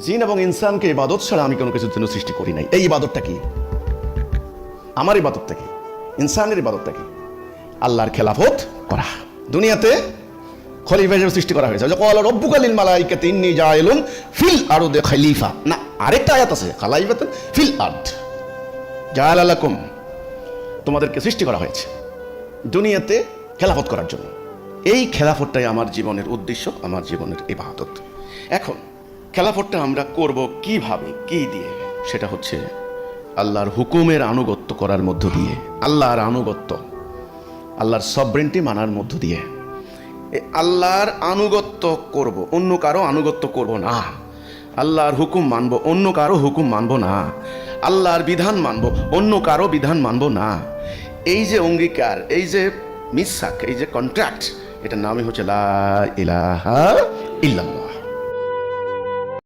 জিন এবং ইনসানকে ইবাদত ছাড়া আমি কোনো কিছুর জন্য সৃষ্টি করি নাই। এই ইবাদতটা কি? আমার ইবাদতটা কি? ইনসানের ইবাদতটা কি? আল্লাহর খেলাফত করা। দুনিয়াতে খলিফা হিসেবে সৃষ্টি করা হয়েছে। ক্বালা রাব্বুকা লিল মালাইকাতি ইন্নী জাইলুন ফিল আরদি খলিফা। না, আরেকটা আয়াত আছে, খালাইফাতুন ফিল আরদ। জাআলা লাকুম, তোমাদেরকে সৃষ্টি করা হয়েছে দুনিয়াতে খেলাফত করার জন্য। এই খেলাফতটাই আমার জীবনের উদ্দেশ্য, আমার জীবনের ইবাদত। এখন খেলাফতটা আমরা করব কিভাবে, কি দিয়ে? সেটা হচ্ছে আল্লাহর হুকুমের আনুগত্য করার মধ্য দিয়ে, আল্লাহর আনুগত্য, আল্লাহর সবরেন্টি মানার মধ্য দিয়ে। আল্লাহর আনুগত্য করব, অন্য কারো আনুগত্য করব না। আল্লাহর হুকুম মানব, অন্য কারো হুকুম মানব না। আল্লাহর বিধান মানব, অন্য কারো বিধান মানব না। এই যে অঙ্গীকার, এই যে মিসাক, এই যে কন্ট্রাক্ট, এটার নামই হচ্ছে লা ইলাহা ইল্লাল্লাহ।